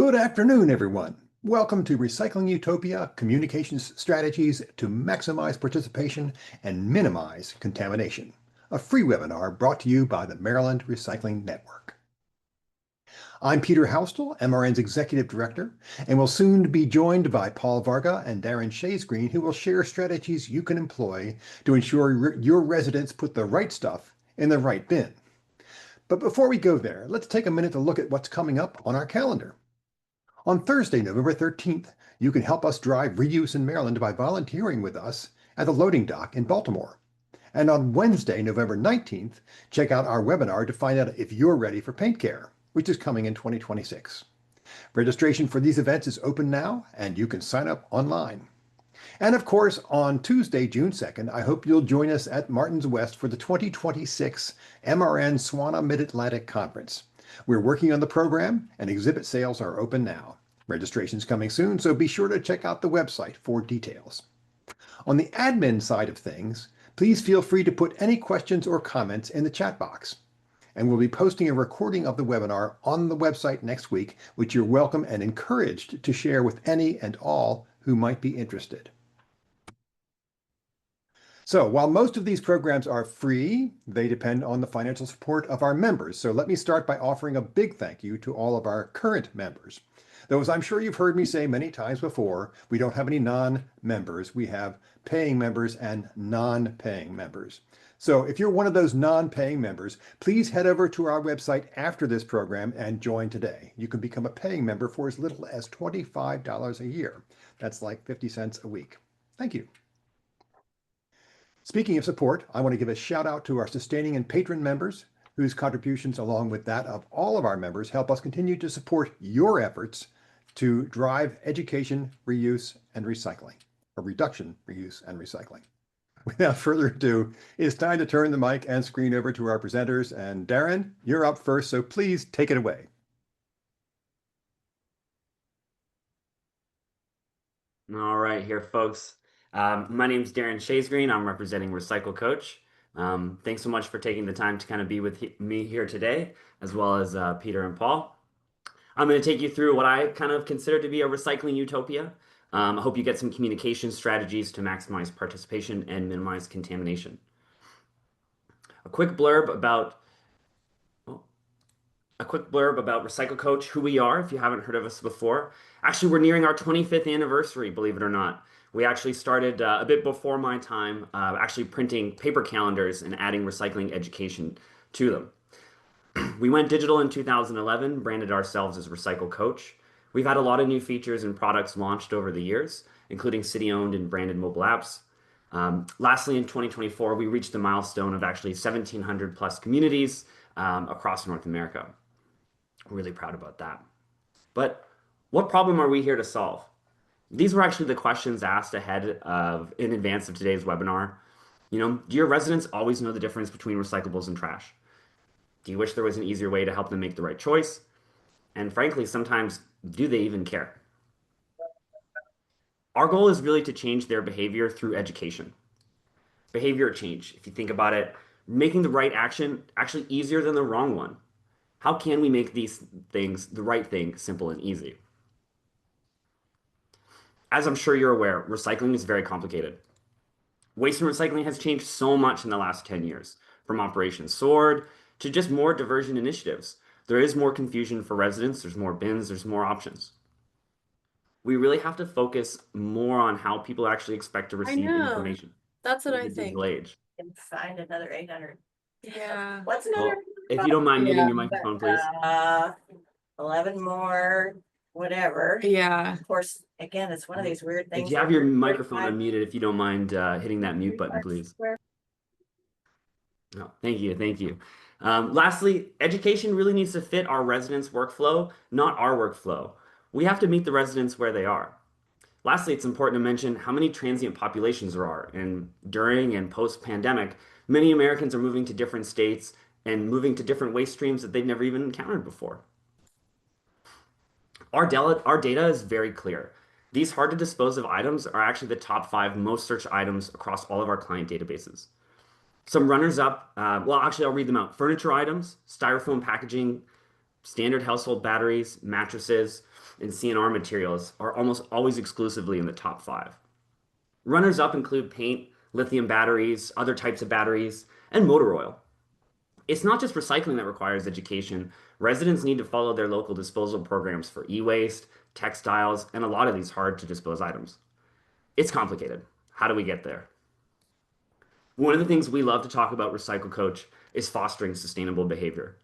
Good afternoon, everyone. Welcome to Recycling Utopia, Communications Strategies to Maximize Participation and Minimize Contamination, a free webinar brought to you by the Maryland Recycling Network. I'm Peter Houstel, MRN's Executive Director, and will soon be joined by Paul Varga and Darin Sheasgreen, who will share strategies you can employ to ensure your residents put the right stuff in the right bin. But before we go there, let's take a minute to look at what's coming up on our calendar. On Thursday, November 13th, you can help us drive reuse in Maryland by volunteering with us at the loading dock in Baltimore. And on Wednesday, November 19th, check out our webinar to find out if you're ready for paint care, which is coming in 2026. Registration for these events is open now, and you can sign up online. And of course, on Tuesday, June 2nd, I hope you'll join us at Martins West for the 2026 MRN SWANA Mid-Atlantic Conference. We're working on the program, and exhibit sales are open now. Registration's coming soon, so be sure to check out the website for details. On the admin side of things, please feel free to put any questions or comments in the chat box. And we'll be posting a recording of the webinar on the website next week, which you're welcome and encouraged to share with any and all who might be interested. So while most of these programs are free, they depend on the financial support of our members. So let me start by offering a big thank you to all of our current members. Though, as I'm sure you've heard me say many times before, we don't have any non-members. We have paying members and non-paying members. So if you're one of those non-paying members, please head over to our website after this program and join today. You can become a paying member for as little as $25 a year. That's like 50 cents a week. Thank you. Speaking of support, I want to give a shout out to our sustaining and patron members, whose contributions, along with that of all of our members, help us continue to support your efforts to drive education, reuse, and recycling, or reduction, reuse, and recycling. Without further ado, it's time to turn the mic and screen over to our presenters. And Darin, you're up first, so please take it away. All right, here, folks. My name is Darin Sheasgreen. I'm representing Recycle Coach. Thanks so much for taking the time to kind of be with me here today, as well as Peter and Paul. I'm going to take you through what I kind of consider to be a recycling utopia. I hope you get some communication strategies to maximize participation and minimize contamination. A quick blurb about Recycle Coach, who we are, if you haven't heard of us before. Actually, we're nearing our 25th anniversary, believe it or not. We actually started a bit before my time, actually printing paper calendars and adding recycling education to them. We went digital in 2011, branded ourselves as Recycle Coach. We've had a lot of new features and products launched over the years, including city-owned and branded mobile apps. Lastly, in 2024, we reached the milestone of actually 1,700 plus communities across North America. We're really proud about that. But what problem are we here to solve? These were actually the questions asked in advance of today's webinar. Do your residents always know the difference between recyclables and trash? Do you wish there was an easier way to help them make the right choice? And frankly, sometimes, do they even care? Our goal is really to change their behavior through education. Behavior change, if you think about it, making the right action actually easier than the wrong one. How can we make these things, the right thing, simple and easy? As I'm sure you're aware, recycling is very complicated. Waste and recycling has changed so much in the last 10 years, from Operation Sword to just more diversion initiatives. There is more confusion for residents, there's more bins, there's more options. We really have to focus more on how people actually expect to receive information. That's what I think. Digital age. And find another 800. Yeah. What's another? Well, if you don't mind muting your microphone, please. 11 more, whatever. Yeah. Of course, again, it's one of these weird things. If you have your microphone unmuted, if you don't mind hitting that mute button, please. No, thank you, thank you. Lastly, education really needs to fit our residents' workflow, not our workflow. We have to meet the residents where they are. Lastly, it's important to mention how many transient populations there are. And during and post-pandemic, many Americans are moving to different states and moving to different waste streams that they've never even encountered before. Our data is very clear. These hard to dispose of items are actually the top 5 most searched items across all of our client databases. Some runners up, well, actually, I'll read them out. Furniture items, styrofoam packaging, Standard household batteries, mattresses, and CNR materials are almost always exclusively in the top 5. Runners up include paint, lithium batteries, other types of batteries, and motor oil. It's not just recycling that requires education. Residents need to follow their local disposal programs for e-waste, textiles, and a lot of these hard to dispose items. It's complicated. How do we get there? One of the things we love to talk about Recycle Coach is fostering sustainable behavior.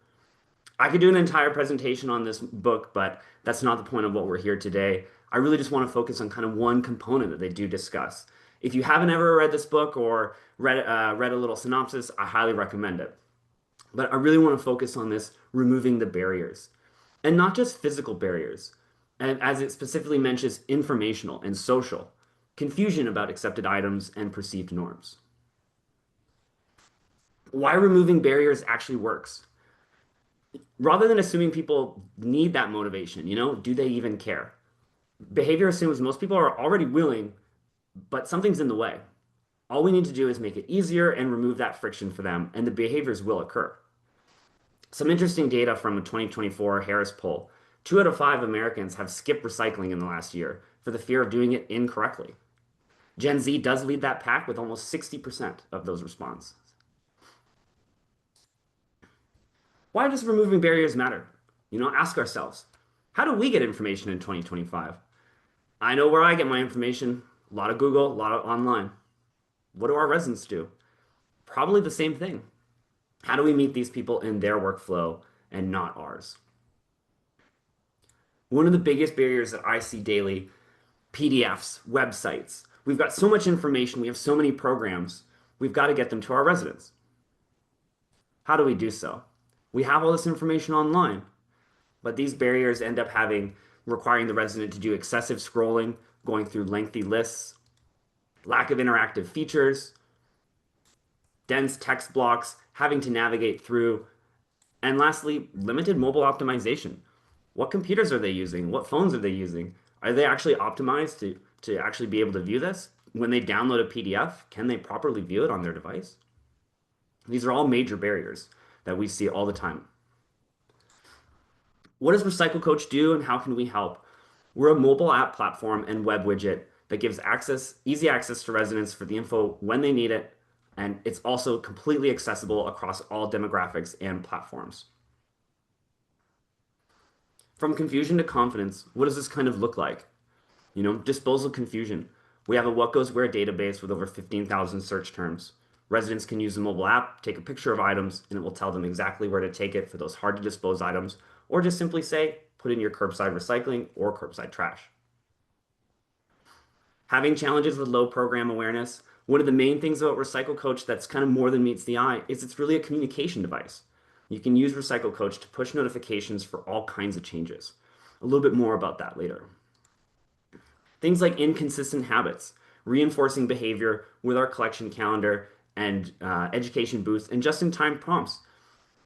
I could do an entire presentation on this book, but that's not the point of what we're here today. I really just want to focus on kind of one component that they do discuss. If you haven't ever read this book or read a little synopsis, I highly recommend it. But I really want to focus on this removing the barriers, and not just physical barriers, and as it specifically mentions informational and social, confusion about accepted items and perceived norms. Why removing barriers actually works. Rather than assuming people need that motivation, do they even care? Behavior assumes most people are already willing, but something's in the way. All we need to do is make it easier and remove that friction for them, and the behaviors will occur. Some interesting data from a 2024 Harris poll. 2 out of 5 Americans have skipped recycling in the last year for the fear of doing it incorrectly. Gen Z does lead that pack with almost 60% of those responses. Why does removing barriers matter? Ask ourselves, how do we get information in 2025? I know where I get my information. A lot of Google, a lot of online. What do our residents do? Probably the same thing. How do we meet these people in their workflow and not ours? One of the biggest barriers that I see daily, PDFs, websites. We've got so much information. We have so many programs. We've got to get them to our residents. How do we do so? We have all this information online, but these barriers end up requiring the resident to do excessive scrolling, going through lengthy lists, lack of interactive features, dense text blocks, having to navigate through, and lastly, limited mobile optimization. What computers are they using? What phones are they using? Are they actually optimized to actually be able to view this? When they download a PDF, can they properly view it on their device? These are all major barriers that we see all the time. What does Recycle Coach do and how can we help? We're a mobile app platform and web widget that gives easy access to residents for the info when they need it, and it's also completely accessible across all demographics and platforms. From confusion to confidence, what does this kind of look like? Disposal confusion. We have a what goes where database with over 15,000 search terms. Residents can use the mobile app, take a picture of items, and it will tell them exactly where to take it for those hard to dispose items, or just simply say, put in your curbside recycling or curbside trash. Having challenges with low program awareness. One of the main things about Recycle Coach that's kind of more than meets the eye is it's really a communication device. You can use Recycle Coach to push notifications for all kinds of changes. A little bit more about that later. Things like inconsistent habits, reinforcing behavior with our collection calendar and education booths and just-in-time prompts.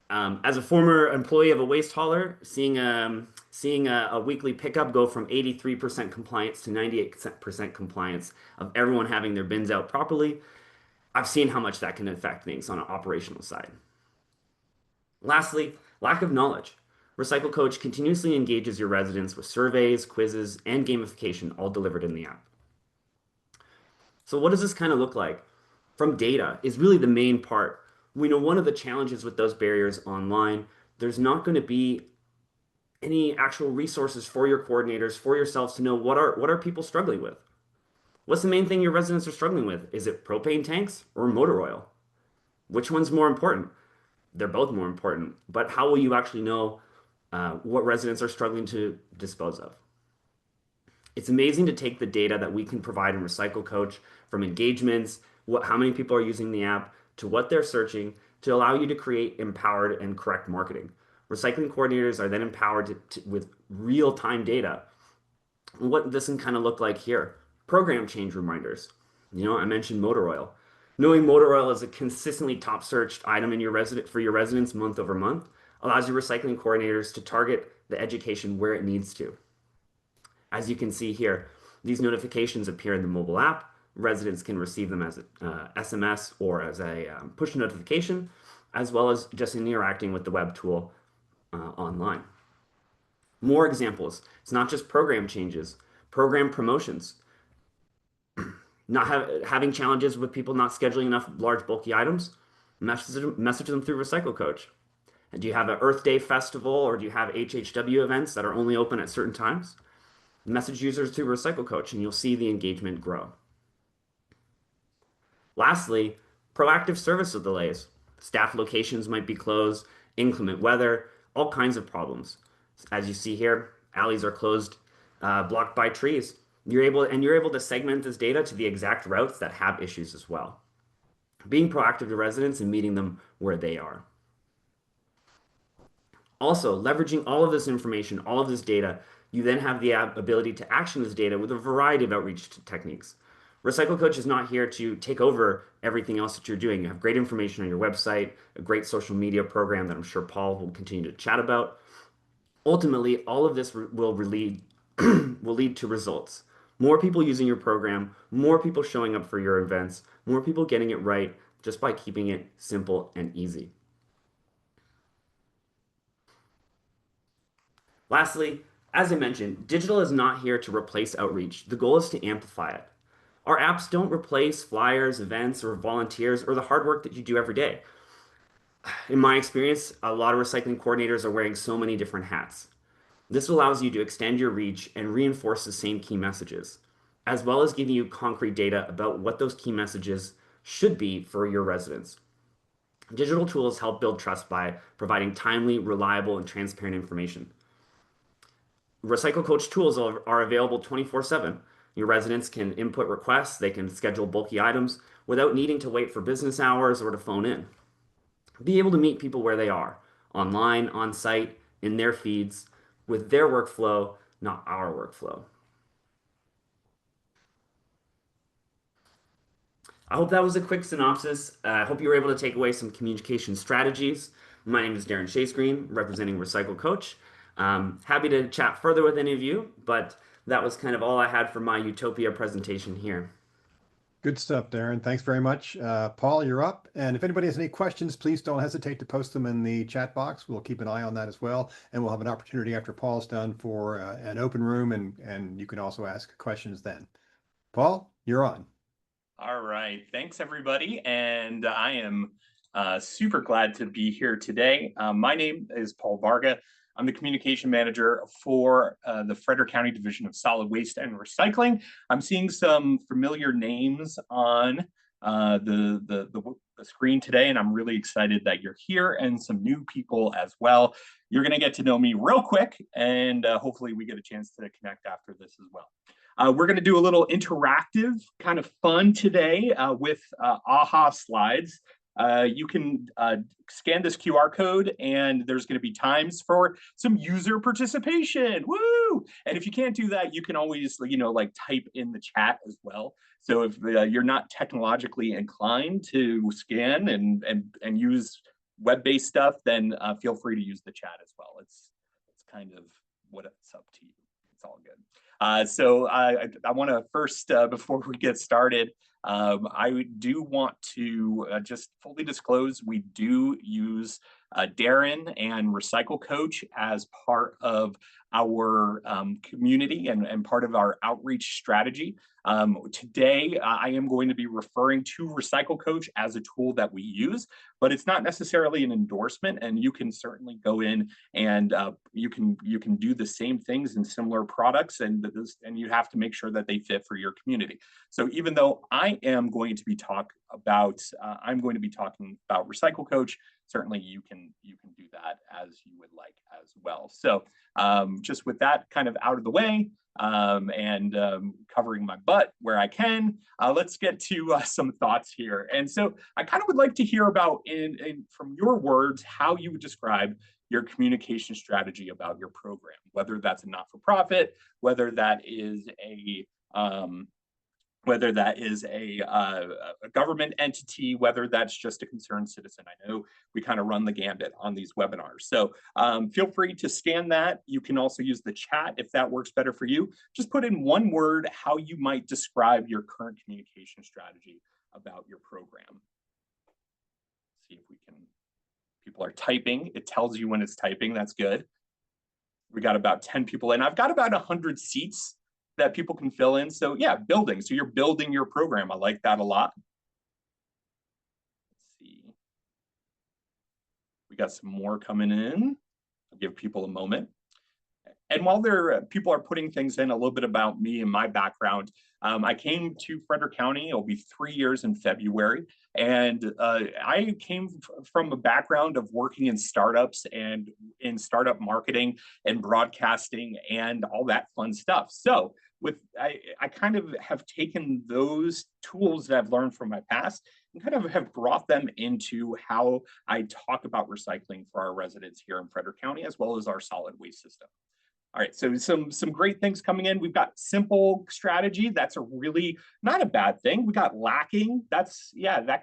As a former employee of a waste hauler, seeing a weekly pickup go from 83% compliance to 98% compliance of everyone having their bins out properly, I've seen how much that can affect things on an operational side. Lastly, lack of knowledge. Recycle Coach continuously engages your residents with surveys, quizzes, and gamification, all delivered in the app. So what does this kind of look like? From data is really the main part. We know one of the challenges with those barriers online, there's not going to be any actual resources for your coordinators, for yourselves to know what are people struggling with. What's the main thing your residents are struggling with? Is it propane tanks or motor oil? Which one's more important? They're both more important, but how will you actually know what residents are struggling to dispose of? It's amazing to take the data that we can provide in Recycle Coach from engagements, how many people are using the app, to what they're searching, to allow you to create empowered and correct marketing. Recycling coordinators are then empowered with real-time data. What this can kind of look like here. Program change reminders. I mentioned motor oil. Knowing motor oil is a consistently top searched item for your residents month over month allows your recycling coordinators to target the education where it needs to. As you can see here, these notifications appear in the mobile app. Residents can receive them as a SMS or as a push notification, as well as just interacting with the web tool online. More examples. It's not just program changes, program promotions, not having challenges with people not scheduling enough large bulky items, message them through Recycle Coach. And do you have an Earth Day festival or do you have HHW events that are only open at certain times? Message users through Recycle Coach and you'll see the engagement grow. Lastly, proactive service delays. Staff locations might be closed, inclement weather, all kinds of problems. As you see here, alleys are closed, blocked by trees. You're able to segment this data to the exact routes that have issues as well. Being proactive to residents and meeting them where they are. Also, leveraging all of this information, all of this data, you then have the ability to action this data with a variety of outreach techniques. Recycle Coach is not here to take over everything else that you're doing. You have great information on your website, a great social media program that I'm sure Paul will continue to chat about. Ultimately, all of this will lead to results. More people using your program, more people showing up for your events, more people getting it right just by keeping it simple and easy. Lastly, as I mentioned, digital is not here to replace outreach. The goal is to amplify it. Our apps don't replace flyers, events, or volunteers, or the hard work that you do every day. In my experience, a lot of recycling coordinators are wearing so many different hats. This allows you to extend your reach and reinforce the same key messages, as well as giving you concrete data about what those key messages should be for your residents. Digital tools help build trust by providing timely, reliable, and transparent information. Recycle Coach tools are available 24/7. Your residents can input requests, they can schedule bulky items without needing to wait for business hours or to phone in. Be able to meet people where they are, online, on site, in their feeds, with their workflow, not our workflow. I hope that was a quick synopsis. I hope you were able to take away some communication strategies. My name is Darin Sheasgreen, representing Recycle Coach. Happy to chat further with any of you, but that was kind of all I had for my Utopia presentation here. Good stuff, Darin. Thanks very much. Paul, you're up. And if anybody has any questions, please don't hesitate to post them in the chat box. We'll keep an eye on that as well. And we'll have an opportunity after Paul's done for an open room, and you can also ask questions then. Paul, you're on. All right. Thanks, everybody. And I am super glad to be here today. My name is Paul Varga. I'm the communication manager for the Frederick County Division of Solid Waste and Recycling. I'm seeing some familiar names on the screen today, and I'm really excited that you're here, and some new people as well. You're going to get to know me real quick, and hopefully we get a chance to connect after this as well. We're going to do a little interactive kind of fun today with AHA slides. You can scan this QR code, and there's going to be times for some user participation. Woo! And if you can't do that, you can always, like type in the chat as well. So if you're not technologically inclined to scan and use web-based stuff, then feel free to use the chat as well. It's kind of what it's up to you. It's all good. So I want to first, before we get started, I do want to just fully disclose we do use Darin and Recycle Coach as part of our community and part of our outreach strategy. Today, I am going to be referring to Recycle Coach as a tool that we use, but it's not necessarily an endorsement, and you can certainly go in and you can do the same things in similar products, and you have to make sure that they fit for your community. So even though I am going to be talking about Recycle Coach, certainly you can do that as you would like as well. So just with that kind of out of the way, and covering my butt where I can, let's get to some thoughts here. And so I kind of would like to hear about, from your words, how you would describe your communication strategy about your program, whether that's a not-for-profit, whether that is a government entity, whether that's just a concerned citizen. I know we kind of run the gambit on these webinars. So feel free to scan that. You can also use the chat if that works better for you. Just put in one word how you might describe your current communication strategy about your program. See if we can, people are typing. It tells you when it's typing, that's good. We got about 10 people in. I've got about 100 seats that people can fill in. So yeah, building. So you're building your program. I like that a lot. Let's see. We got some more coming in. I'll give people a moment. And while people are putting things in, a little bit about me and my background. I came to Frederick County. It'll be 3 years in February. And I came from a background of working in startups and in startup marketing and broadcasting and all that fun stuff. So I kind of have taken those tools that I've learned from my past and kind of have brought them into how I talk about recycling for our residents here in Frederick County, as well as our solid waste system. All right, so some great things coming in. We've got simple strategy. That's a really not a bad thing. We got lacking. That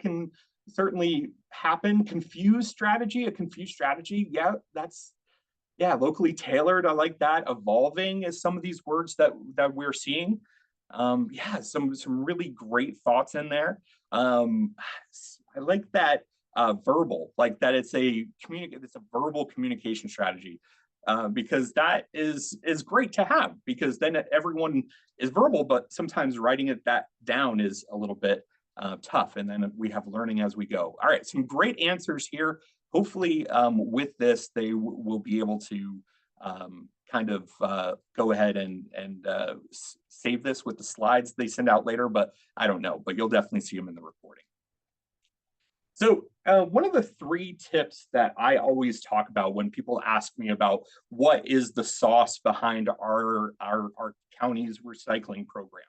can certainly happen. Confused strategy, Yeah, locally tailored. I like that. Evolving is some of these words that we're seeing. Some really great thoughts in there. I like that verbal, like that it's a verbal communication strategy. Because that is great to have, because then everyone is verbal, but sometimes writing it down is a little bit tough. And then we have learning as we go. All right, some great answers here. Hopefully with this, they will be able to go ahead and save this with the slides they send out later, but I don't know, but you'll definitely see them in the recording. So one of the 3 tips that I always talk about when people ask me about what is the sauce behind our county's recycling program.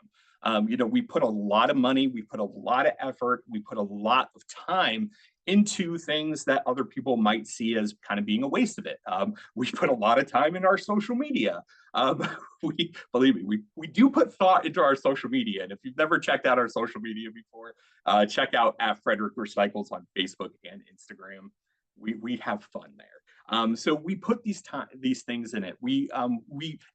We put a lot of money, we put a lot of effort, we put a lot of time into things that other people might see as kind of being a waste of it. We put a lot of time in our social media. Believe me, we do put thought into our social media. And if you've never checked out our social media before, check out @Frederick Recycles on Facebook and Instagram. We have fun there. So we put these things in it. We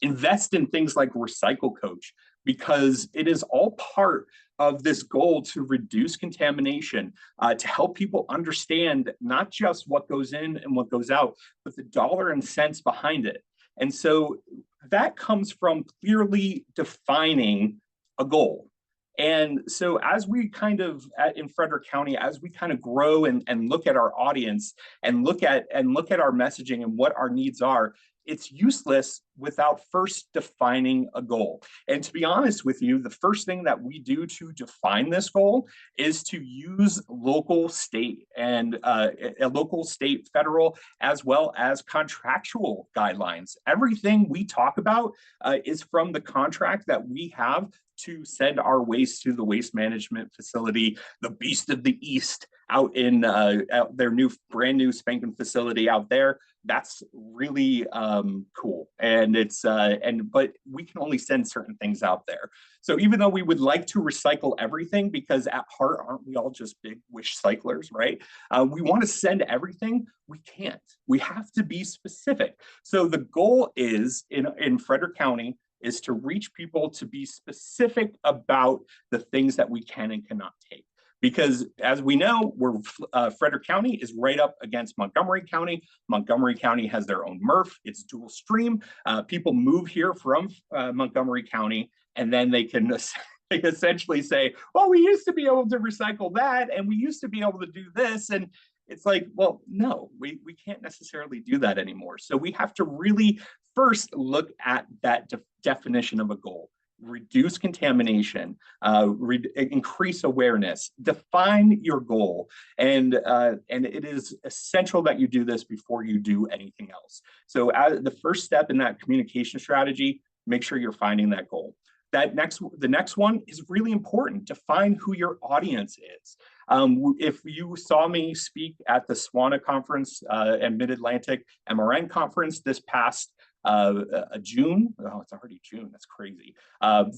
invest in things like Recycle Coach, because it is all part of this goal to reduce contamination, to help people understand not just what goes in and what goes out, but the dollar and cents behind it. And so that comes from clearly defining a goal. And so as we kind of in Frederick County, as we kind of grow and look at our audience and look at our messaging and what our needs are, it's useless without first defining a goal. And to be honest with you, the first thing that we do to define this goal is to use local, state, and federal, as well as contractual guidelines. Everything we talk about is from the contract that we have to send our waste to the waste management facility, the Beast of the East, out in their brand new spanking facility out there. That's really cool. And but we can only send certain things out there. So even though we would like to recycle everything, because at heart, aren't we all just big wish cyclers, right? We want to send everything. We can't. We have to be specific. So the goal is in Frederick County is to reach people to be specific about the things that we can and cannot take. Because as we know, Frederick County is right up against Montgomery County. Montgomery County has their own MRF. It's dual stream. People move here from Montgomery County, and then they can essentially say, well, we used to be able to recycle that, and we used to be able to do this. And it's like, well, no, we can't necessarily do that anymore. So we have to really first look at that definition of a goal. Reduce contamination, increase awareness, define your goal. And it is essential that you do this before you do anything else. So the first step in that communication strategy, make sure you're finding that goal. The next one is really important. Define who your audience is. If you saw me speak at the SWANA conference and Mid-Atlantic MRN conference this past June, oh, it's already June, that's crazy.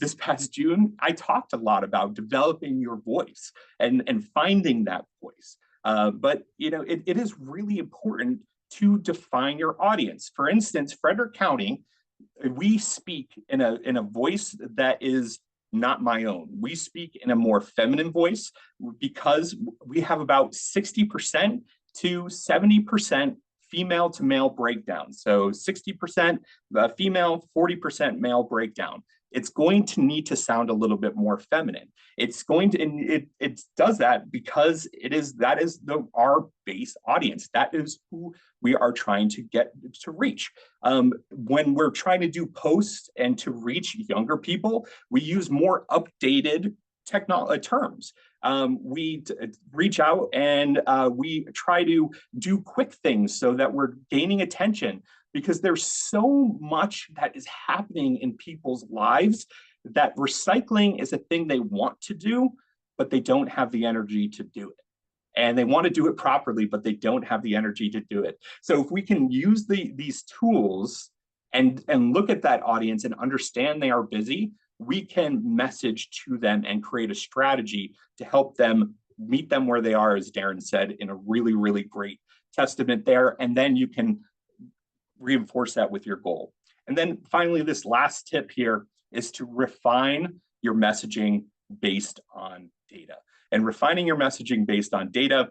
This past June, I talked a lot about developing your voice and finding that voice. But it is really important to define your audience. For instance, Frederick County, we speak in a voice that is not my own. We speak in a more feminine voice because we have about 60% to 70% female to male breakdown. So 60% female, 40% male breakdown. It's going to need to sound a little bit more feminine. It's going to, and it does that because that is our base audience. That is who we are trying to get to reach. When we're trying to do posts and to reach younger people, we use more updated terms. We reach out and we try to do quick things so that we're gaining attention, because there's so much that is happening in people's lives that recycling is a thing they want to do, but they don't have the energy to do it. And they want to do it properly, but they don't have the energy to do it. So if we can use these tools and look at that audience and understand they are busy, we can message to them and create a strategy to help them meet them where they are, as Darin said, in a really, really great testament there. And then you can reinforce that with your goal. And then finally, this last tip here is to refine your messaging based on data. And refining your messaging based on data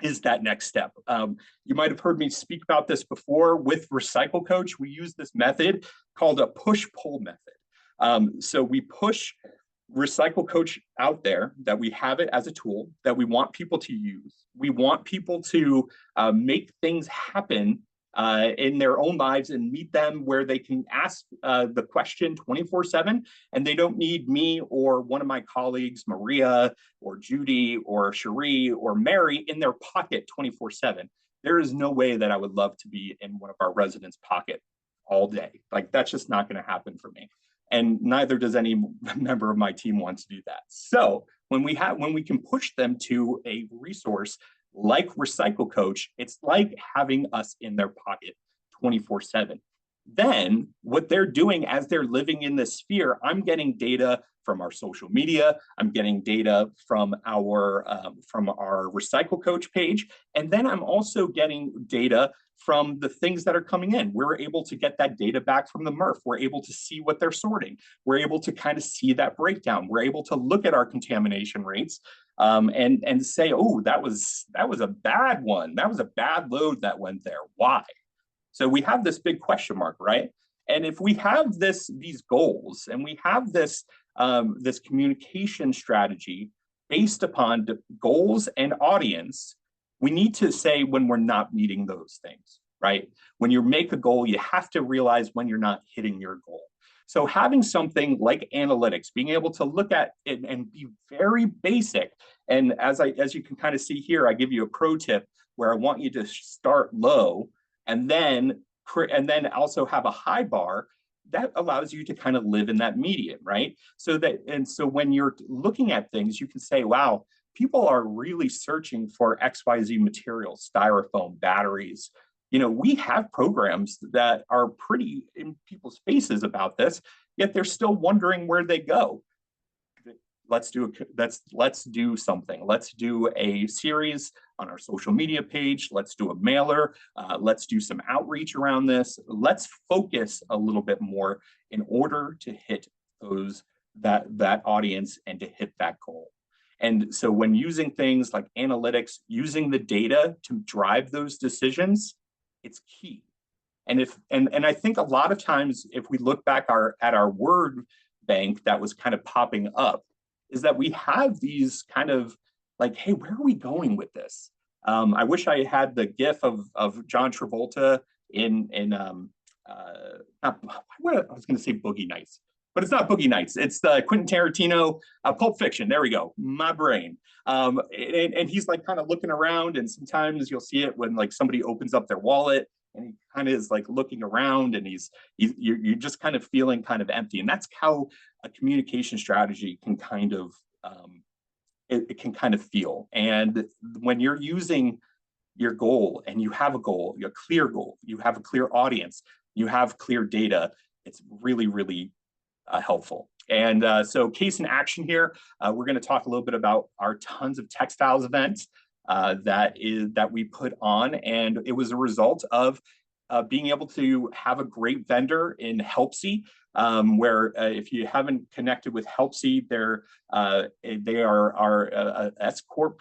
is that next step. You might have heard me speak about this before. With Recycle Coach, we use this method called a push-pull method. So we push Recycle Coach out there, that we have it as a tool that we want people to use. We want people to make things happen in their own lives and meet them where they can ask the question 24/7, and they don't need me or one of my colleagues, Maria or Judy or Cherie or Mary, in their pocket 24/7. There is no way that I would love to be in one of our residents' pocket all day. Like, that's just not going to happen for me. And neither does any member of my team want to do that. So when we can push them to a resource like Recycle Coach, it's like having us in their pocket 24/7. Then what they're doing as they're living in this sphere, I'm getting data from our social media, I'm getting data from our Recycle Coach page, and then I'm also getting data from the things that are coming in. We're able to get that data back from the MRF. We're able to see what they're sorting. We're able to kind of see that breakdown. We're able to look at our contamination rates and say, oh, that was a bad one. That was a bad load that went there. Why? So we have this big question mark, right? And if we have these goals and we have this communication strategy based upon goals and audience, we need to say when we're not meeting those things, right? When you make a goal, you have to realize when you're not hitting your goal. So having something like analytics, being able to look at it and be very basic. And as you can kind of see here, I give you a pro tip where I want you to start low and then also have a high bar that allows you to kind of live in that median, right? So when you're looking at things, you can say, wow, people are really searching for XYZ materials, styrofoam, batteries. We have programs that are pretty in people's faces about this, yet they're still wondering where they go. Let's do something. Let's do a series on our social media page. Let's do a mailer. Let's do some outreach around this. Let's focus a little bit more in order to hit that audience and to hit that goal. And so when using things like analytics, using the data to drive those decisions, it's key. And I think a lot of times, if we look back at our word bank that was kind of popping up, is that we have these kind of like, hey, where are we going with this? I wish I had the GIF of John Travolta in I was going to say Boogie Nights, but it's not Boogie Nights. It's the Quentin Tarantino Pulp Fiction. There we go. My brain. And he's like kind of looking around, and sometimes you'll see it when like somebody opens up their wallet and he kind of is like looking around, and you're just kind of feeling kind of empty. And that's how a communication strategy can kind of it can kind of feel. And when you're using your goal and you have a goal, a clear goal, you have a clear audience, you have clear data, it's really, really helpful. And so case in action here, we're going to talk a little bit about our Tons of Textiles event that we put on. And it was a result of being able to have a great vendor in Helpsy, where if you haven't connected with Helpsy, they are S Corp,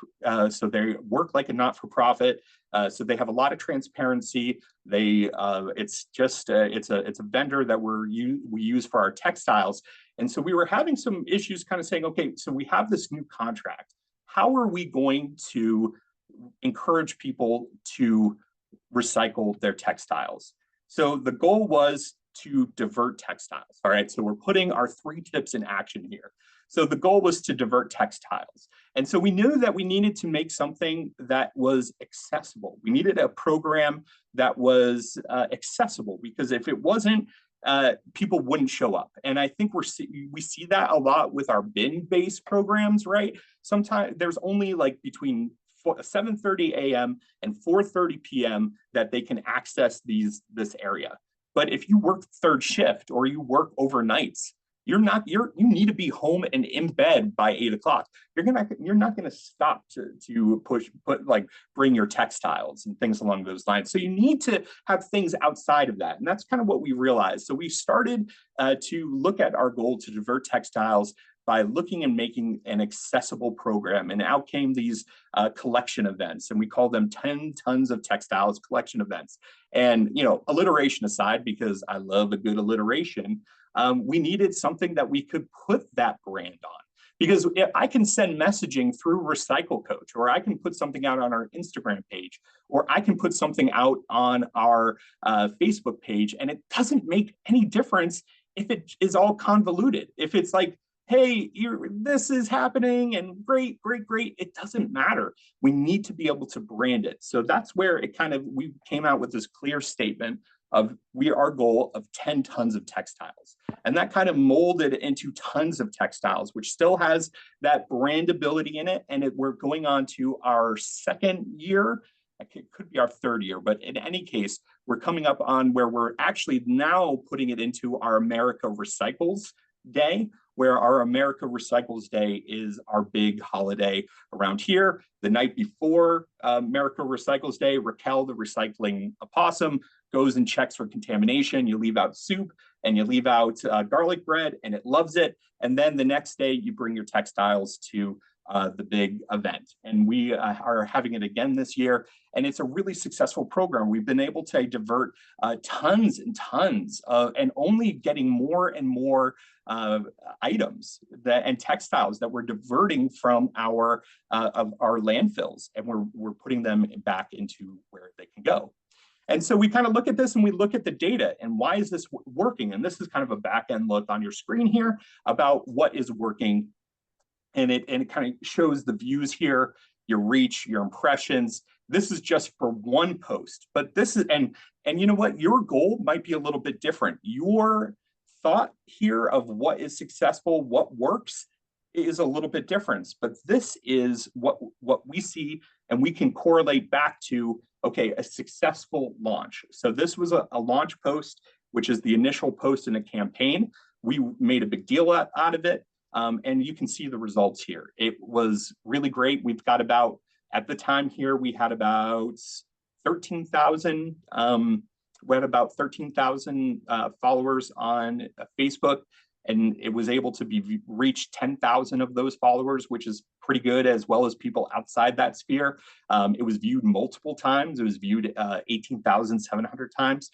so they work like a not-for-profit. So they have a lot of transparency. It's a vendor that we use for our textiles. And so we were having some issues kind of saying, okay, so we have this new contract. How are we going to encourage people to recycle their textiles? So the goal was to divert textiles. All right, so we're putting our 3 tips in action here. So the goal was to divert textiles. And so we knew that we needed to make something that was accessible. We needed a program that was accessible, because if it wasn't, people wouldn't show up. And I think we see that a lot with our bin-based programs, right? Sometimes there's only like between 7:30 a.m. and 4:30 p.m. that they can access this area. But if you work 3rd shift or you work overnights, you need to be home and in bed by 8 o'clock. You're not gonna stop to bring your textiles and things along those lines. So you need to have things outside of that. And that's kind of what we realized. So we started to look at our goal to divert textiles by looking and making an accessible program. And out came these collection events, and we call them 10 tons of textiles collection events. And, alliteration aside, because I love a good alliteration, we needed something that we could put that brand on. Because if I can send messaging through Recycle Coach, or I can put something out on our Instagram page, or I can put something out on our Facebook page, and it doesn't make any difference if it is all convoluted. If it's like, hey, this is happening and great, it doesn't matter. We need to be able to brand it. So that's where we came out with this clear statement of our goal of 10 tons of textiles. And that kind of molded into tons of textiles, which still has that brandability in it. And we're going on to our 2nd year. It could be our 3rd year, but in any case, we're coming up on where we're actually now putting it into our America Recycles Day, where our America Recycles Day is our big holiday around here. The night before America Recycles Day, Raquel, the recycling opossum, goes and checks for contamination. You leave out soup and you leave out garlic bread, and it loves it. And then the next day, you bring your textiles to the big event. And we are having it again this year. And it's a really successful program. We've been able to divert tons and tons and only getting more and more items and textiles that we're diverting from our landfills, and we're putting them back into where they can go. And so we kind of look at this and we look at the data and why is this working? And this is kind of a back end look on your screen here about what is working. And it kind of shows the views here, your reach, your impressions. This is just for one post, but this is, and you know what, your goal might be a little bit different. Your thought here of what is successful, what works, is a little bit different, but this is what we see, and we can correlate back to, okay, a successful launch. So this was a launch post, which is the initial post in a campaign. We made a big deal out of it. And you can see the results here. It was really great. We've got about, at the time here, we had about 13,000. We had about 13,000 followers on Facebook, and it was able to reach 10,000 of those followers, which is pretty good, as well as people outside that sphere. It was viewed multiple times. It was viewed 18,700 times.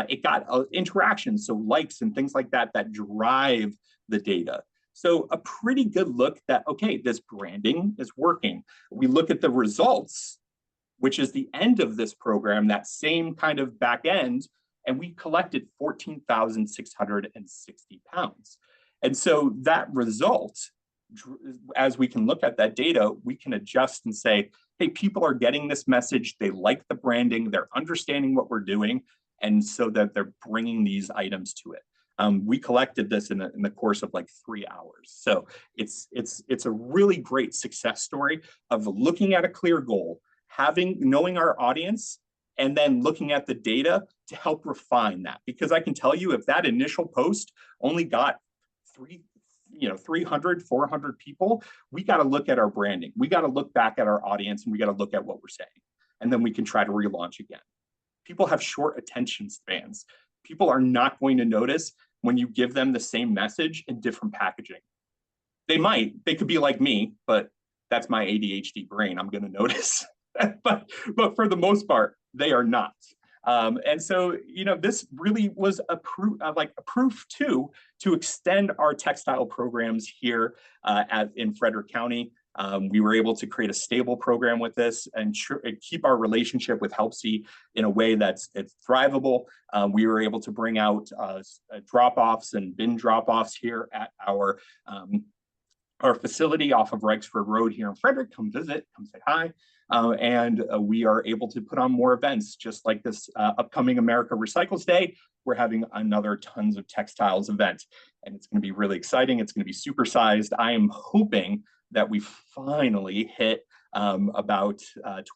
It got interactions, so likes and things like that drive the data. So a pretty good look that, okay, this branding is working. We look at the results, which is the end of this program, that same kind of back end, and we collected 14,660 pounds. And so that result, as we can look at that data, we can adjust and say, hey, people are getting this message, they like the branding, they're understanding what we're doing, and so that they're bringing these items to it. We collected this in the course of like 3 hours. So it's a really great success story of looking at a clear goal, knowing our audience, and then looking at the data to help refine that. Because I can tell you, if that initial post only got 300, 400 people, we got to look at our branding. We got to look back at our audience, and we got to look at what we're saying. And then we can try to relaunch again. People have short attention spans. People are not going to notice when you give them the same message in different packaging. They could be like me, but that's my ADHD brain. I'm going to notice. but for the most part, they are not. And so, this really was a proof too, to extend our textile programs here in Frederick County. We were able to create a stable program with this and keep our relationship with HelpSee in a way it's thrivable. We were able to bring out drop-offs and bin drop-offs here at our facility off of Rexford Road here in Frederick. Come visit, come say hi. And we are able to put on more events, just like this upcoming America Recycles Day. We're having another tons of textiles event, and it's going to be really exciting. It's going to be supersized. I am hoping that we finally hit about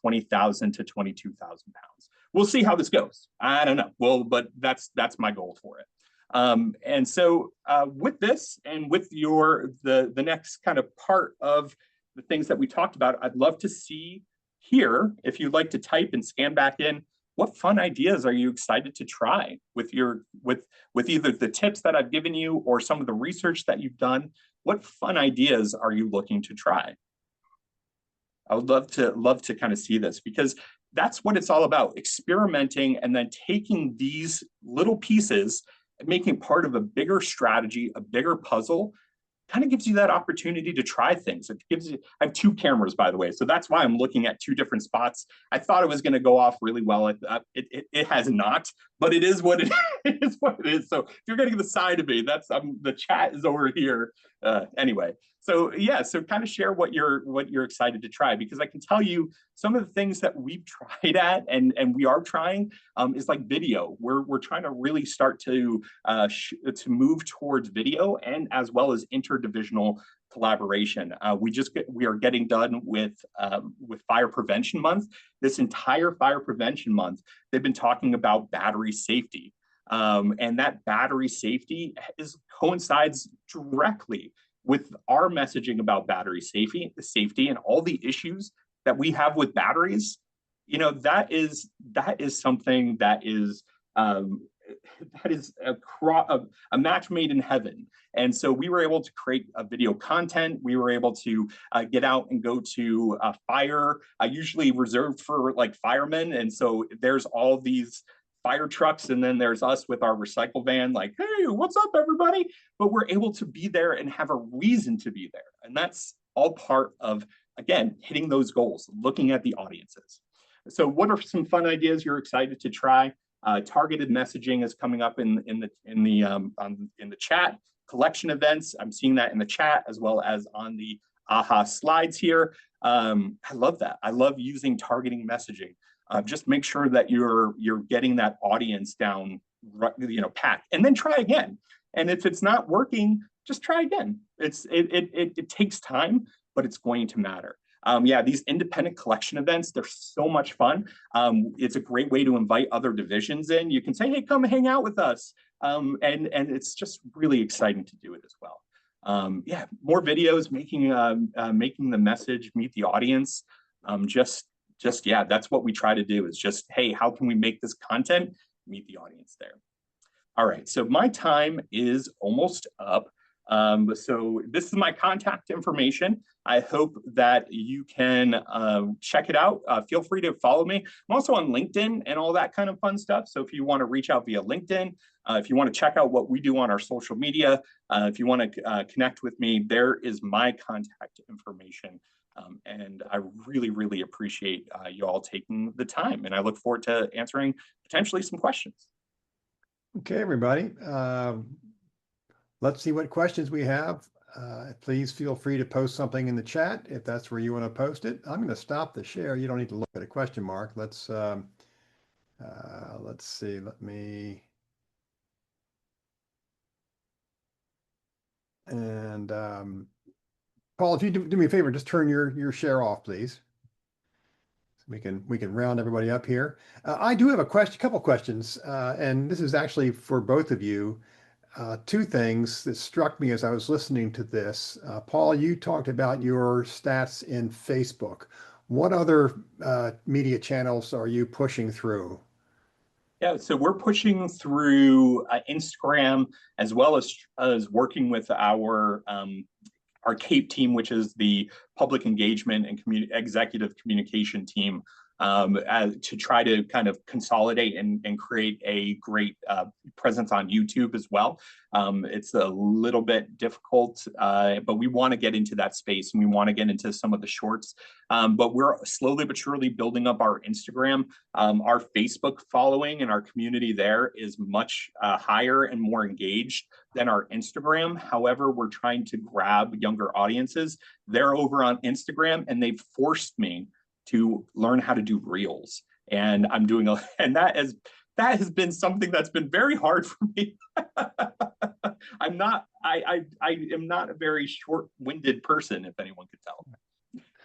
20,000 to 22,000 pounds. We'll see how this goes. I don't know. Well, but that's my goal for it. And so with this and with the next kind of part of the things that we talked about, I'd love to see here, if you'd like to type and scan back in, what fun ideas are you excited to try with either the tips that I've given you or some of the research that you've done? What fun ideas are you looking to try? I would love to kind of see this, because that's what it's all about, experimenting and then taking these little pieces and making part of a bigger strategy, a bigger puzzle. Kind of gives you that opportunity to try things. It gives you, I have two cameras, by the way, so that's why I'm looking at two different spots. I thought it was going to go off really well. It has not, but it is what it is. What it is. So if you're getting the side of me, that's the chat is over here. Anyway, so yeah, so kind of share what you're excited to try, because I can tell you some of the things that we've tried at and we are trying is like video. We're trying to really start to move towards video, and as well as interdivisional collaboration. We are getting done with Fire Prevention Month. This entire Fire Prevention Month, they've been talking about battery safety. And that battery safety coincides directly with our messaging about battery safety and all the issues that we have with batteries. That is something that is a match made in heaven. And so we were able to create a video content. We were able to get out and go to a fire, usually reserved for like firemen. And so there's all these fire trucks, and then there's us with our recycle van, like, hey, what's up, everybody? But we're able to be there and have a reason to be there. And that's all part of, again, hitting those goals, looking at the audiences. So what are some fun ideas you're excited to try? Targeted messaging is coming up in the chat. Collection events, I'm seeing that in the chat as well as on the AHA slides here. I love that. I love using targeting messaging. Just make sure that you're getting that audience down, packed, and then try again. And if it's not working, just try again. It takes time, but it's going to matter. Yeah, these independent collection events, they're so much fun. It's a great way to invite other divisions in. You can say, hey, come hang out with us. And it's just really exciting to do it as well. Yeah, more videos, making the message meet the audience. Yeah, that's what we try to do, is just, hey, how can we make this content meet the audience there? All right, so my time is almost up. So this is my contact information. I hope that you can check it out. Feel free to follow me. I'm also on LinkedIn and all that kind of fun stuff. So if you want to reach out via LinkedIn, if you want to check out what we do on our social media, if you want to connect with me, there is my contact information. And I really, really appreciate you all taking the time, and I look forward to answering potentially some questions. Okay, everybody. Let's see what questions we have. Please feel free to post something in the chat if that's where you want to post it. I'm going to stop the share. You don't need to look at a question mark. Let's see. Let me. And Paul, if you do me a favor, just turn your share off, please. So we can round everybody up here. I do have a couple questions, and this is actually for both of you. Two things that struck me as I was listening to this. Paul, you talked about your stats in Facebook. What other media channels are you pushing through? Yeah, so we're pushing through Instagram, as well as working with our our CAPE team, which is the public engagement and executive communication team, to try to kind of consolidate and create a great presence on YouTube as well. It's a little bit difficult, but we want to get into that space and we want to get into some of the shorts. But we're slowly but surely building up our Instagram. Our Facebook following and our community there is much higher and more engaged than our Instagram. However, we're trying to grab younger audiences. They're over on Instagram and they've forced me to learn how to do reels, and I'm doing and that has been something that's been very hard for me. I am not a very short-winded person, if anyone could tell.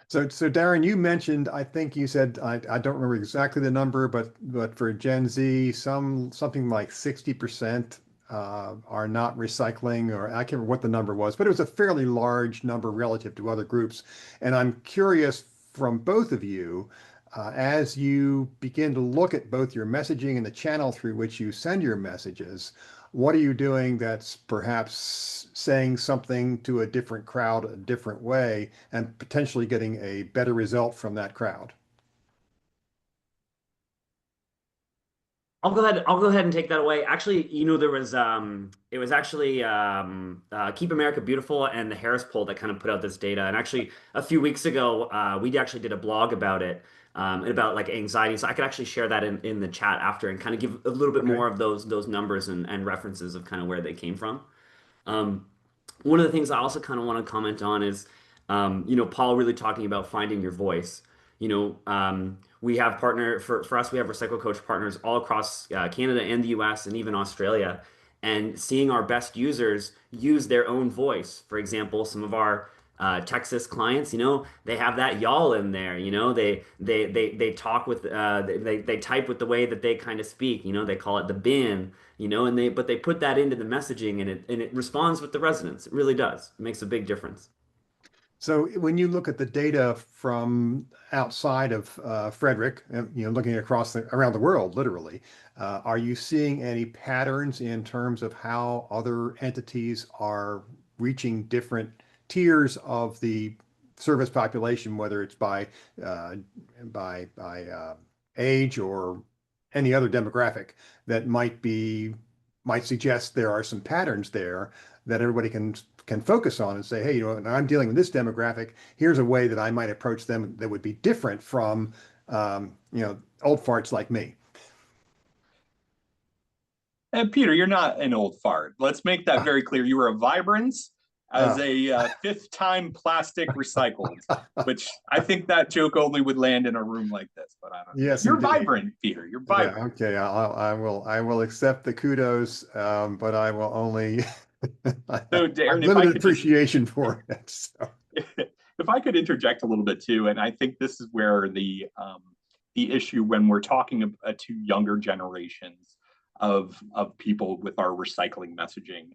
So Darin, you mentioned, I think you said, I don't remember exactly the number, but for Gen Z, something like 60% are not recycling, or I can't remember what the number was, but it was a fairly large number relative to other groups. And I'm curious from both of you, as you begin to look at both your messaging and the channel through which you send your messages, what are you doing that's perhaps saying something to a different crowd a different way and potentially getting a better result from that crowd? I'll go ahead and take that away. Actually, there was it was actually Keep America Beautiful and the Harris Poll that kind of put out this data. And actually, a few weeks ago, we actually did a blog about it, about like anxiety. So I could actually share that in the chat after and kind of give a little bit more of those numbers and references of kind of where they came from. One of the things I also kind of want to comment on is, Paul really talking about finding your voice. We have for us, we have Recycle Coach partners all across Canada and the US and even Australia, and seeing our best users use their own voice. For example, some of our Texas clients, they have that y'all in there. They talk with they type with the way that they kind of speak. They call it the bin. But they put that into the messaging, and it responds with the resonance. It really does. It makes a big difference. So when you look at the data from outside of Frederick, looking around the world, literally, are you seeing any patterns in terms of how other entities are reaching different tiers of the service population, whether it's by age or any other demographic that might suggest there are some patterns there that everybody can focus on and say, hey, I'm dealing with this demographic. Here's a way that I might approach them that would be different from, old farts like me. And Peter, you're not an old fart. Let's make that very clear. You were a Vibrance as a fifth-time plastic recycled, which I think that joke only would land in a room like this. But I don't know. Yes, You're indeed. vibrant, Peter. You're vibrant. Yeah, okay, I will accept the kudos, but I will only. So, Darin, if I limited could appreciation for it. So. If I could interject a little bit too, and I think this is where the issue when we're talking to younger generations of people with our recycling messaging,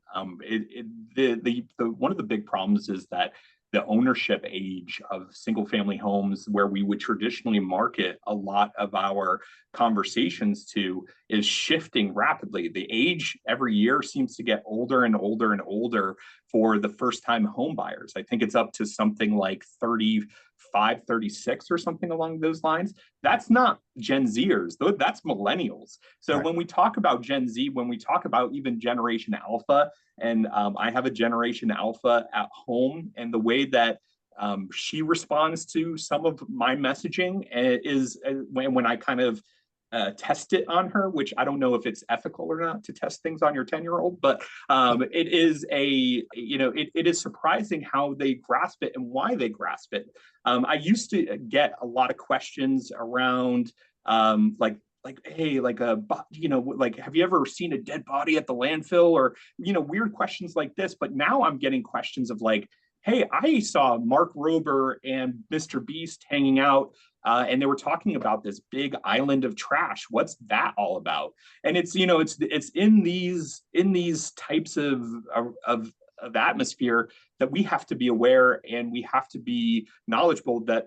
one of the big problems is that the ownership age of single family homes, where we would traditionally market a lot of our conversations to, is shifting rapidly. The age every year seems to get older and older and older for the first time home buyers. I think it's up to something like 35, 36 or something along those lines. That's not Gen Zers, though, that's millennials. So when we talk about Gen Z, when we talk about even Generation Alpha, and I have a Generation Alpha at home, and the way that she responds to some of my messaging is when I kind of test it on her, which I don't know if it's ethical or not to test things on your 10-year-old, but it is it is surprising how they grasp it and why they grasp it. I used to get a lot of questions around hey, have you ever seen a dead body at the landfill, or weird questions like this. But now I'm getting questions of like, hey, I saw Mark Rober and Mr. Beast hanging out, and they were talking about this big island of trash. What's that all about? And it's it's in these types of atmosphere that we have to be aware, and we have to be knowledgeable that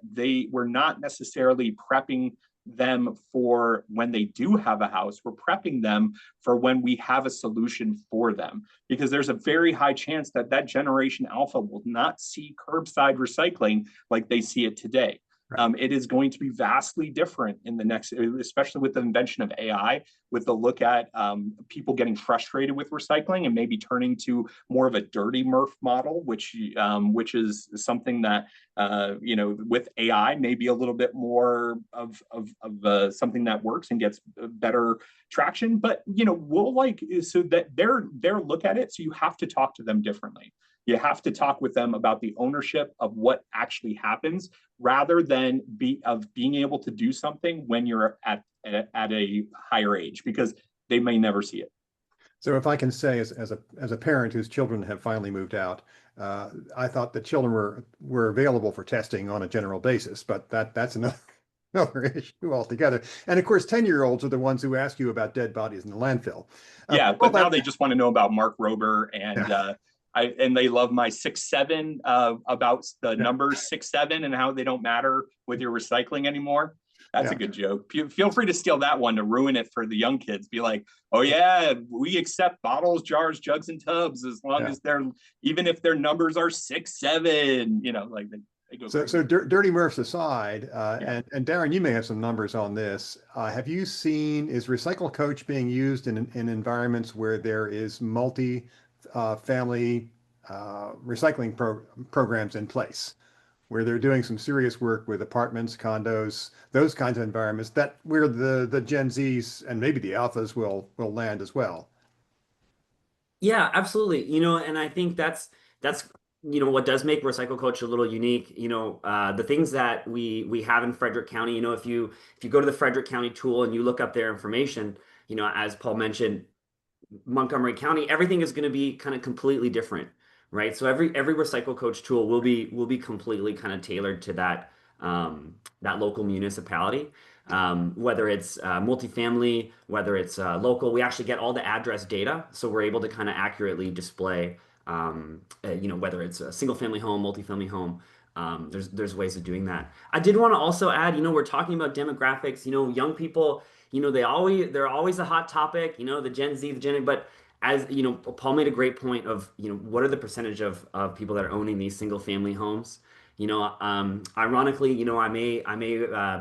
we're not necessarily prepping them for when they do have a house. We're prepping them for when we have a solution for them, because there's a very high chance that that generation alpha will not see curbside recycling like they see it today. It is going to be vastly different in the next, especially with the invention of AI, with the look at people getting frustrated with recycling and maybe turning to more of a dirty MRF model, which is something that with AI maybe a little bit more of something that works and gets better traction. But we'll so that their look at it. So you have to talk to them differently. You have to talk with them about the ownership of what actually happens, rather than being able to do something when you're at a higher age, because they may never see it. So if I can say, as a parent whose children have finally moved out, I thought the children were available for testing on a general basis, but that's another issue altogether. And of course, 10-year-olds are the ones who ask you about dead bodies in the landfill. Yeah, but now they just want to know about Mark Rober, and and they love my 6-7 about the numbers 6-7 and how they don't matter with your recycling anymore. That's a good joke. Feel free to steal that one to ruin it for the young kids. Be like, oh yeah, we accept bottles, jars, jugs, and tubs as long as even if their numbers are 6-7. They go so dirty MRFs aside, and Darin, you may have some numbers on this. Have you seen, is Recycle Coach being used in environments where there is family recycling programs in place, where they're doing some serious work with apartments, condos, those kinds of environments, that where the Gen Zs and maybe the alphas will land as well? Yeah, absolutely. And I think that's what does make Recycle Coach a little unique. The things that we have in Frederick County. If you go to the Frederick County tool and you look up their information, as Paul mentioned, Montgomery County, everything is going to be kind of completely different, right? So every Recycle Coach tool will be completely kind of tailored to that local municipality. Whether it's multifamily, whether it's local, we actually get all the address data, so we're able to kind of accurately display, whether it's a single family home, multifamily home. There's ways of doing that. I did want to also add, we're talking about demographics. Young people, they're always a hot topic. The Gen Z, but as Paul made a great point of, what are the percentage of people that are owning these single family homes? Ironically, I may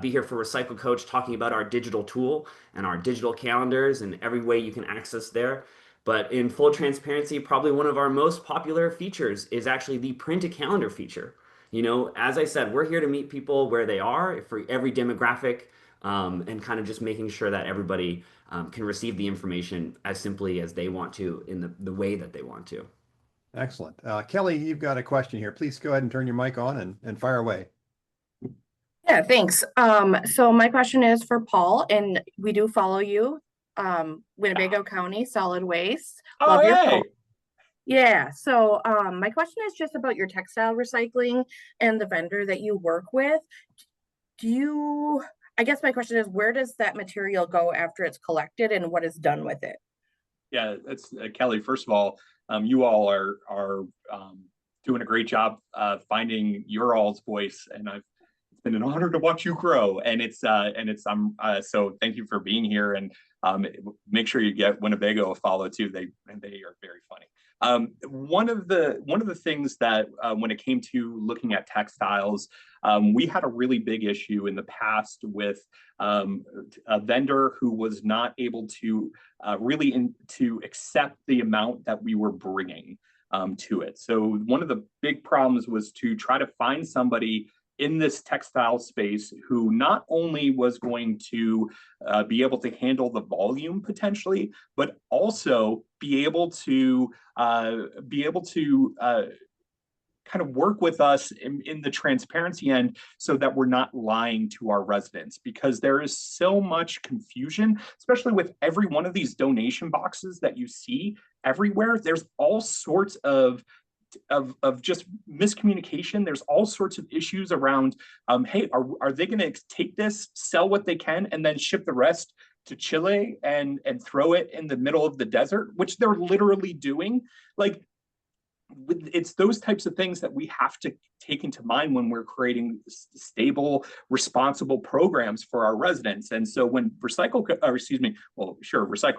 be here for Recycle Coach talking about our digital tool and our digital calendars and every way you can access there. But in full transparency, probably one of our most popular features is actually the print a calendar feature. As I said, we're here to meet people where they are for every demographic, and kind of just making sure that everybody can receive the information as simply as they want to in the way that they want to. Excellent. Kelly, you've got a question here. Please go ahead and turn your mic on and fire away. Yeah, thanks. So my question is for Paul, and we do follow you, Winnebago County Solid Waste. Oh, Love your hey. post. Yeah, so my question is just about your textile recycling and the vendor that you work with. I guess my question is, where does that material go after it's collected, and what is done with it? Yeah, that's Kelly. First of all, you all are doing a great job finding your all's voice, and it's been an honor to watch you grow. And so thank you for being here, and make sure you get Winnebago a follow too. They are very funny. One of the things that when it came to looking at textiles, we had a really big issue in the past with a vendor who was not able to to accept the amount that we were bringing to it. So one of the big problems was to try to find somebody in this textile space who not only was going to be able to handle the volume potentially, but also be able to kind of work with us in the transparency end, so that we're not lying to our residents, because there is so much confusion, especially with every one of these donation boxes that you see everywhere. There's all sorts of just miscommunication. There's all sorts of issues around, hey, are they going to take this, sell what they can, and then ship the rest to Chile and throw it in the middle of the desert, which they're literally doing? Like, it's those types of things that we have to take into mind when we're creating stable, responsible programs for our residents. And so when Recycle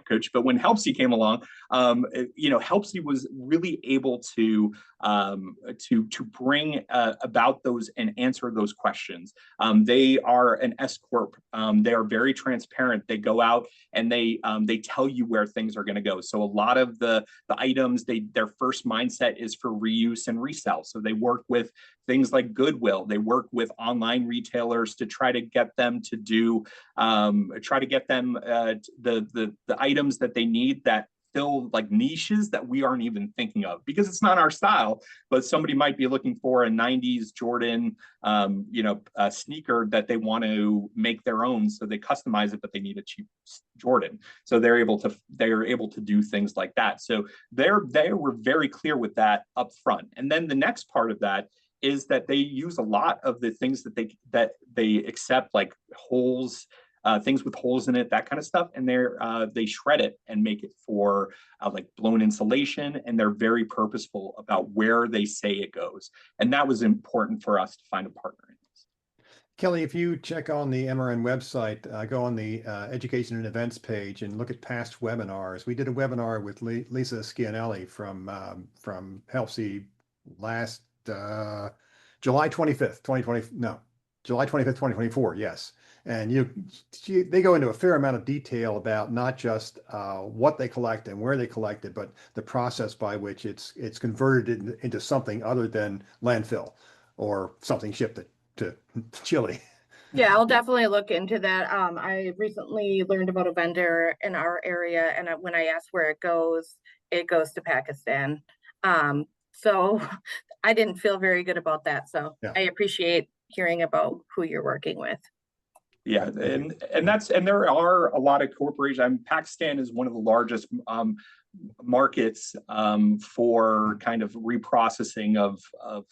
Coach, but when Helpsy came along, Helpsy was really able to bring about those and answer those questions. They are an S corp. They are very transparent. They go out and they tell you where things are going to go. So a lot of the items, their first mindset is for reuse and resell. So they work with things like Goodwill. They work with online retailers to try to get them to do, the items that they need that fill like niches that we aren't even thinking of, because it's not our style, but somebody might be looking for a 90s Jordan, a sneaker that they want to make their own. So they customize it, but they need a cheap Jordan. So they're able to do things like that. So they were very clear with that up front. And then the next part of that is that they use a lot of the things that they accept, like holes, things with holes in it, that kind of stuff, and they shred it and make it for like blown insulation, and they're very purposeful about where they say it goes. And that was important for us to find a partner in this. Kelly, if you check on the MRN website, go on the education and events page and look at past webinars. We did a webinar with Lisa Schianelli from Helpsy last July 25th, 2020. No, July 25th, 2024. Yes. And they go into a fair amount of detail about not just what they collect and where they collect it, but the process by which it's converted into something other than landfill or something shipped to Chile. Yeah, I'll definitely look into that. I recently learned about a vendor in our area, and when I asked where it goes to Pakistan. So I didn't feel very good about that. So yeah. I appreciate hearing about who you're working with. Yeah, and there are a lot of corporations. Pakistan is one of the largest markets for kind of reprocessing of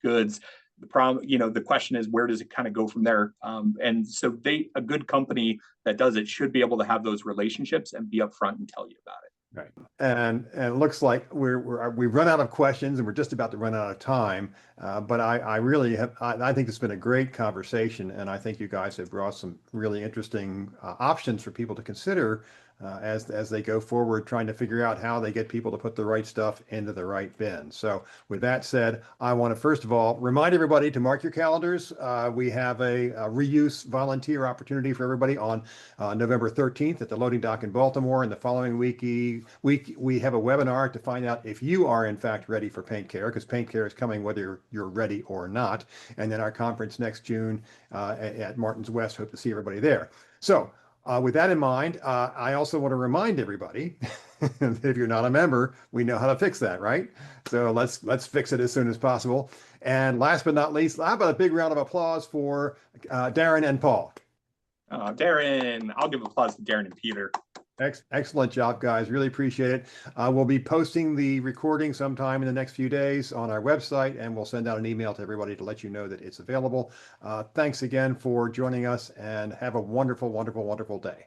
goods. The problem, the question is, where does it kind of go from there? And so a good company that does it should be able to have those relationships and be upfront and tell you about it. Right. And it looks like we've run out of questions and we're just about to run out of time. But I really have, I think it's been a great conversation, and I think you guys have brought some really interesting options for people to consider as they go forward, trying to figure out how they get people to put the right stuff into the right bin. So with that said, I want to first of all remind everybody to mark your calendars. We have a reuse volunteer opportunity for everybody on November 13th at the loading dock in Baltimore. And the following week, we have a webinar to find out if you are in fact ready for paint care, because paint care is coming whether you're ready or not. And then our conference next June at Martin's West. Hope to see everybody there. So with that in mind, I also want to remind everybody that if you're not a member, we know how to fix that, right? So let's fix it as soon as possible. And last but not least, how about a big round of applause for Darin and Paul? Darin, I'll give applause to Darin and Peter. Excellent job, guys. Really appreciate it. We'll be posting the recording sometime in the next few days on our website, and we'll send out an email to everybody to let you know that it's available. Thanks again for joining us, and have a wonderful, wonderful, wonderful day.